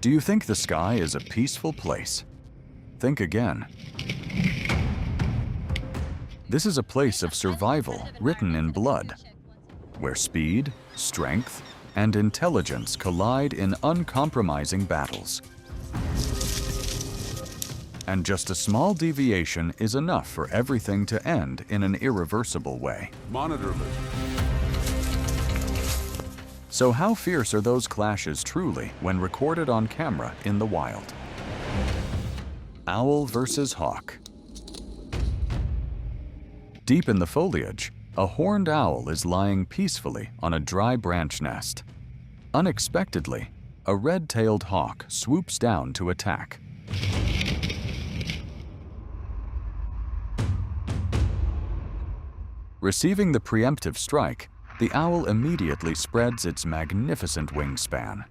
Do you think the sky is a peaceful place? Think again. This is a place of survival written in blood, where speed, strength, and intelligence collide in uncompromising battles. And just a small deviation is enough for everything to end in an irreversible way. Monitor lizard. So how fierce are those clashes truly when recorded on camera in the wild? Owl versus hawk. Deep in the foliage, a horned owl is lying peacefully on a dry branch nest. Unexpectedly, a red-tailed hawk swoops down to attack. Receiving the preemptive strike, the owl immediately spreads its magnificent wingspan.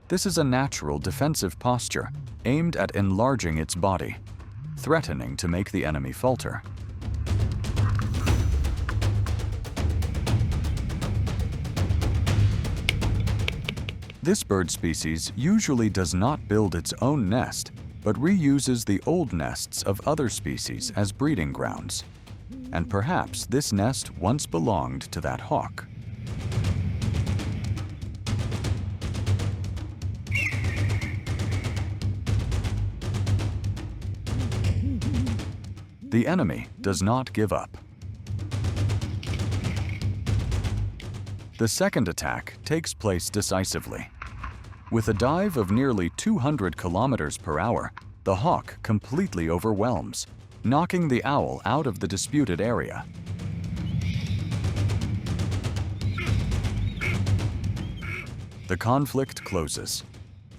This is a natural defensive posture aimed at enlarging its body, threatening to make the enemy falter. This bird species usually does not build its own nest, but reuses the old nests of other species as breeding grounds. And perhaps this nest once belonged to that hawk. The enemy does not give up. The second attack takes place decisively. With a dive of nearly 200 kilometers per hour, the hawk completely overwhelms, knocking the owl out of the disputed area. The conflict closes.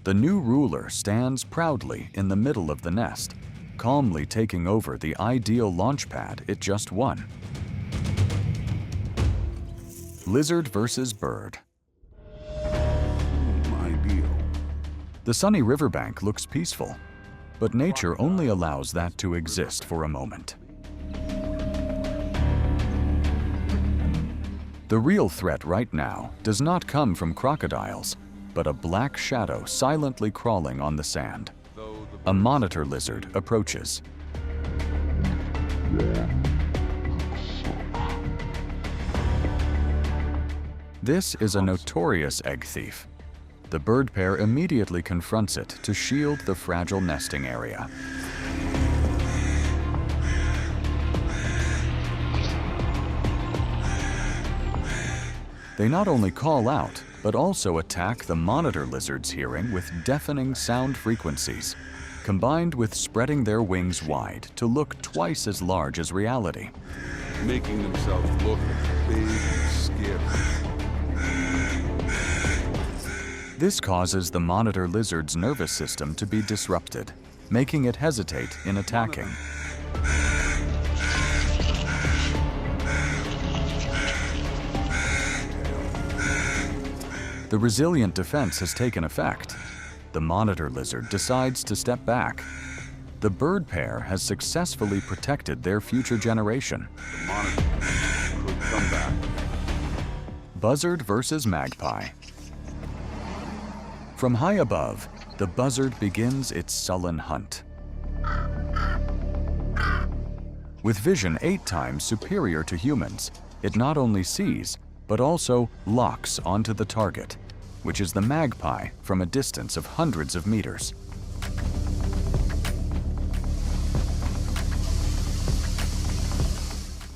The new ruler stands proudly in the middle of the nest, calmly taking over the ideal launch pad it just won. Lizard versus bird. Ideal. The sunny riverbank looks peaceful, but nature only allows that to exist for a moment. The real threat right now does not come from crocodiles, but a black shadow silently crawling on the sand. A monitor lizard approaches. This is a notorious egg thief. The bird pair immediately confronts it to shield the fragile nesting area. They not only call out, but also attack the monitor lizard's hearing with deafening sound frequencies, combined with spreading their wings wide to look twice as large as reality. Making themselves look big and scary. This causes the monitor lizard's nervous system to be disrupted, making it hesitate in attacking. The resilient defense has taken effect. The monitor lizard decides to step back. The bird pair has successfully protected their future generation. The monitor could come back. Buzzard versus magpie. From high above, the buzzard begins its sullen hunt. With vision 8 times superior to humans, it not only sees, but also locks onto the target, which is the magpie from a distance of hundreds of meters.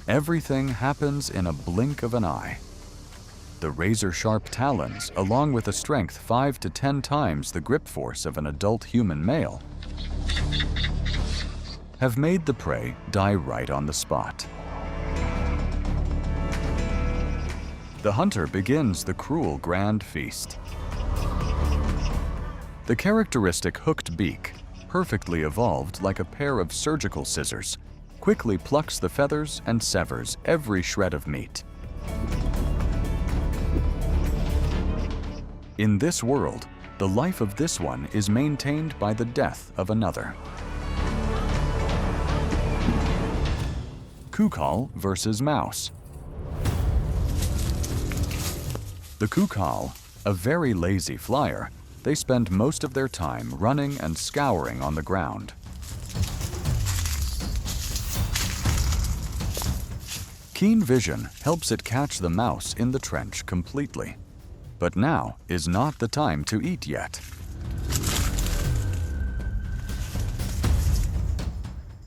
Everything happens in a blink of an eye. The razor-sharp talons, along with a strength 5 to 10 times the grip force of an adult human male, have made the prey die right on the spot. The hunter begins the cruel grand feast. The characteristic hooked beak, perfectly evolved like a pair of surgical scissors, quickly plucks the feathers and severs every shred of meat. In this world, the life of this one is maintained by the death of another. Coucal versus mouse. The coucal, a very lazy flyer they spend most of their time running and scouring on the ground. Keen vision helps it catch the mouse in the trench completely. But now is not the time to eat yet.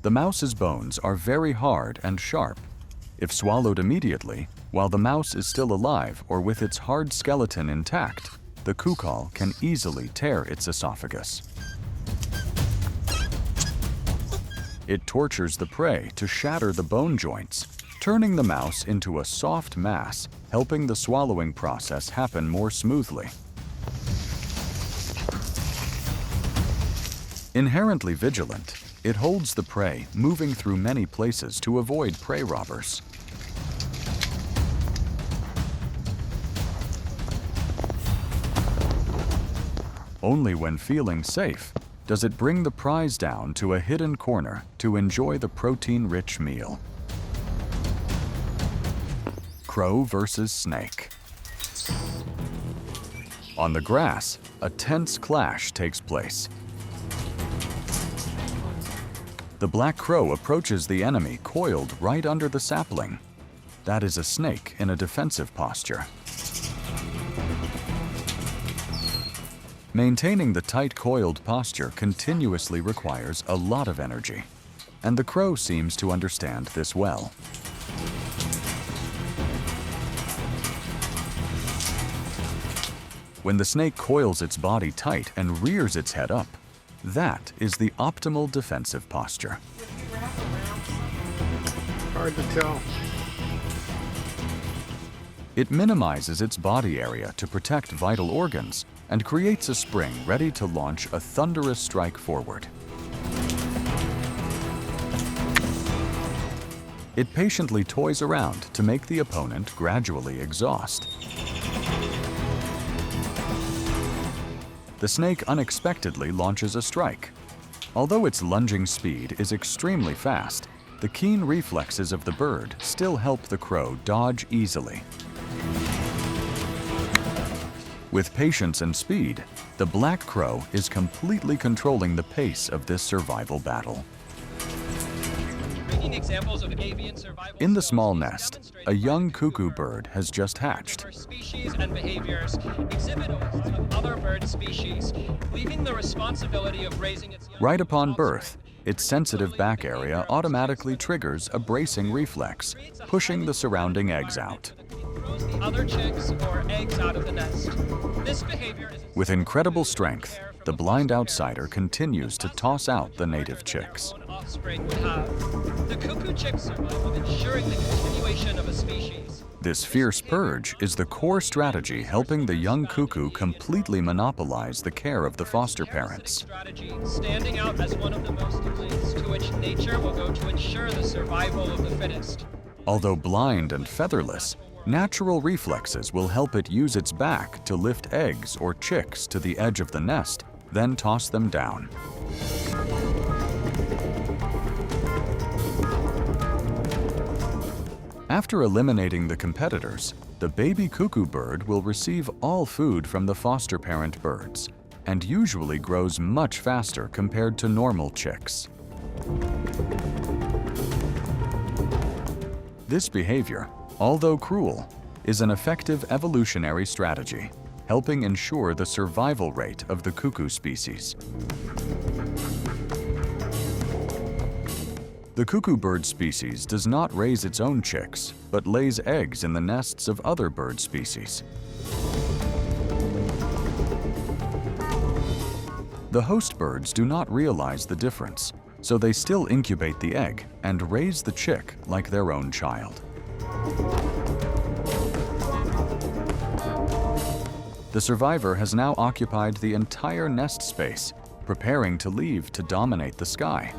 The mouse's bones are very hard and sharp. If swallowed immediately, while the mouse is still alive or with its hard skeleton intact, the coucal can easily tear its esophagus. It tortures the prey to shatter the bone joints, turning the mouse into a soft mass, helping the swallowing process happen more smoothly. Inherently vigilant, it holds the prey, moving through many places to avoid prey robbers. Only when feeling safe does it bring the prize down to a hidden corner to enjoy the protein-rich meal. Crow versus snake. On the grass, a tense clash takes place. The black crow approaches the enemy coiled right under the sapling. That is a snake in a defensive posture. Maintaining the tight coiled posture continuously requires a lot of energy, and the crow seems to understand this well. When the snake coils its body tight and rears its head up, that is the optimal defensive posture. Hard to tell. It minimizes its body area to protect vital organs and creates a spring ready to launch a thunderous strike forward. It patiently toys around to make the opponent gradually exhaust. The snake unexpectedly launches a strike. Although its lunging speed is extremely fast, the keen reflexes of the bird still help the crow dodge easily. With patience and speed, the black crow is completely controlling the pace of this survival battle. In the small nest, a young cuckoo bird has just hatched. Species and behaviors exhibit of other bird species, leaving the responsibility of raising its young. Right upon birth, its sensitive back area automatically triggers a bracing reflex, pushing the surrounding eggs out. Throws the other chicks or eggs out of the nest. This behavior is With incredible strength, the blind outsider continues to toss out the native chicks. offspring would have. The cuckoo chicks survival ensuring the continuation of a species. This fierce purge is the core strategy helping the young cuckoo completely monopolize the care of the foster parents. Strategy standing out as one of the most lengths to which nature will go to ensure the survival of the fittest. Although blind and featherless, natural reflexes will help it use its back to lift eggs or chicks to the edge of the nest, then toss them down. After eliminating the competitors, the baby cuckoo bird will receive all food from the foster parent birds and usually grows much faster compared to normal chicks. This behavior, although cruel, is an effective evolutionary strategy, helping ensure the survival rate of the cuckoo species. The cuckoo bird species does not raise its own chicks, but lays eggs in the nests of other bird species. The host birds do not realize the difference, so they still incubate the egg and raise the chick like their own child. The survivor has now occupied the entire nest space, preparing to leave to dominate the sky.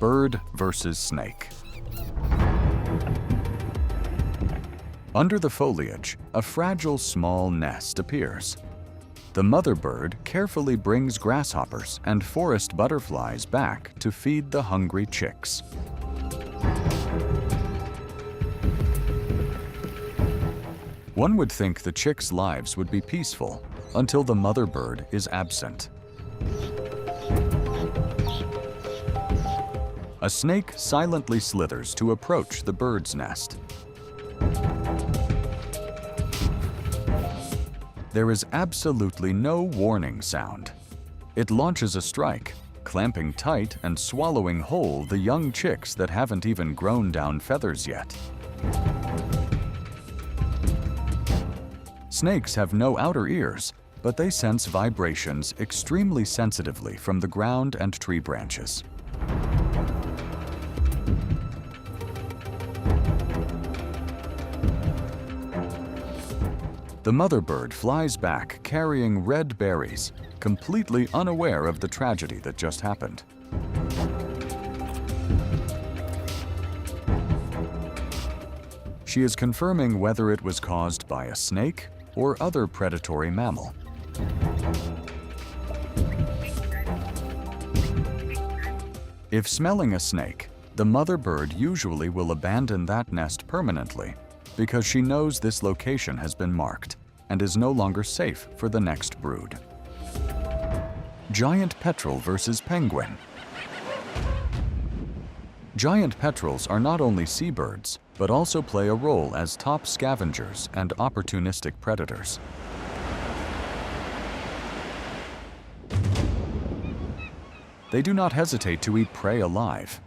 Bird versus snake. Under the foliage, a fragile small nest appears. The mother bird carefully brings grasshoppers and forest butterflies back to feed the hungry chicks. One would think the chicks' lives would be peaceful until the mother bird is absent. A snake silently slithers to approach the bird's nest. There is absolutely no warning sound. It launches a strike, clamping tight and swallowing whole the young chicks that haven't even grown down feathers yet. Snakes have no outer ears, but they sense vibrations extremely sensitively from the ground and tree branches. The mother bird flies back carrying red berries, completely unaware of the tragedy that just happened. She is confirming whether it was caused by a snake or other predatory mammal. If smelling a snake, the mother bird usually will abandon that nest permanently because she knows this location has been marked and is no longer safe for the next brood. Giant petrel versus penguin. Giant petrels are not only seabirds, but also play a role as top scavengers and opportunistic predators. They do not hesitate to eat prey alive.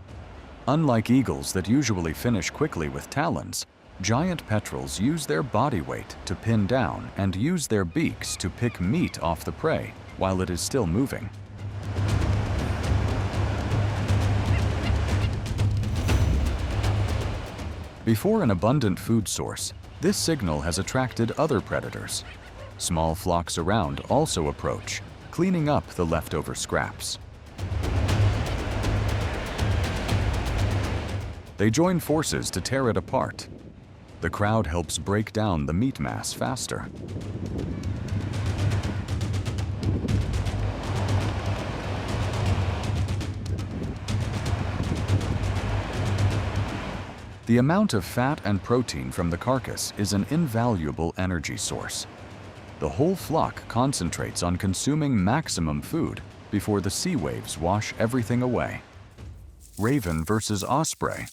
Unlike eagles that usually finish quickly with talons, giant petrels use their body weight to pin down and use their beaks to pick meat off the prey while it is still moving. Before an abundant food source, this signal has attracted other predators. Small flocks around also approach, cleaning up the leftover scraps. They join forces to tear it apart. The crowd helps break down the meat mass faster. The amount of fat and protein from the carcass is an invaluable energy source. The whole flock concentrates on consuming maximum food before the sea waves wash everything away. Raven versus osprey.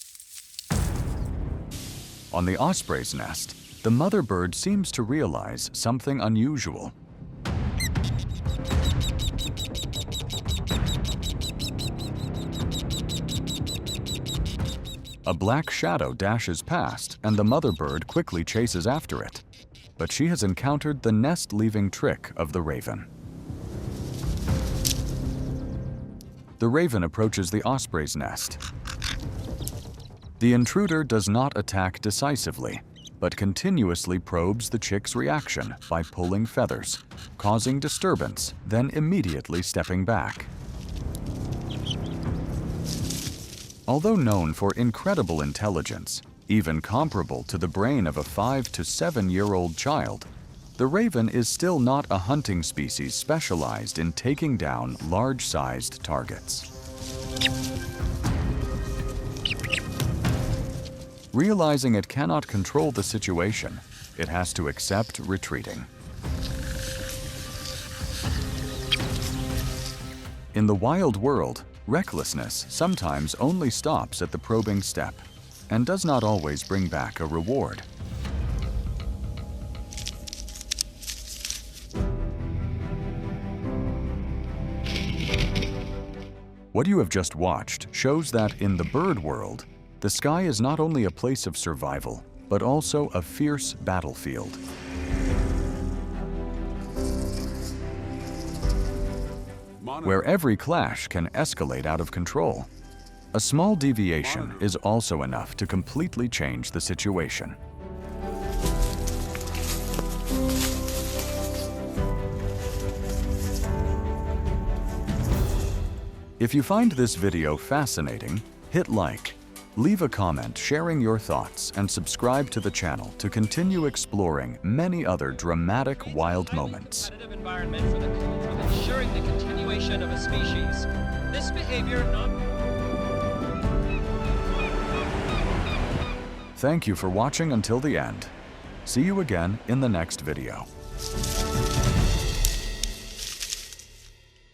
On the osprey's nest, the mother bird seems to realize something unusual. A black shadow dashes past, and the mother bird quickly chases after it. But she has encountered the nest-leaving trick of the raven. The raven approaches the osprey's nest. The intruder does not attack decisively, but continuously probes the chick's reaction by pulling feathers, causing disturbance, then immediately stepping back. Although known for incredible intelligence, even comparable to the brain of a 5 to 7-year-old child, the raven is still not a hunting species specialized in taking down large-sized targets. Realizing it cannot control the situation, it has to accept retreating. In the wild world, recklessness sometimes only stops at the probing step and does not always bring back a reward. What you have just watched shows that in the bird world, the sky is not only a place of survival, but also a fierce battlefield. Where every clash can escalate out of control. A small deviation is also enough to completely change the situation. If you find this video fascinating, hit like, leave a comment sharing your thoughts, and subscribe to the channel to continue exploring many other dramatic wild moments. Competitive environment for ensuring the continuation of a species. This behavior Thank you for watching until the end. See you again in the next video.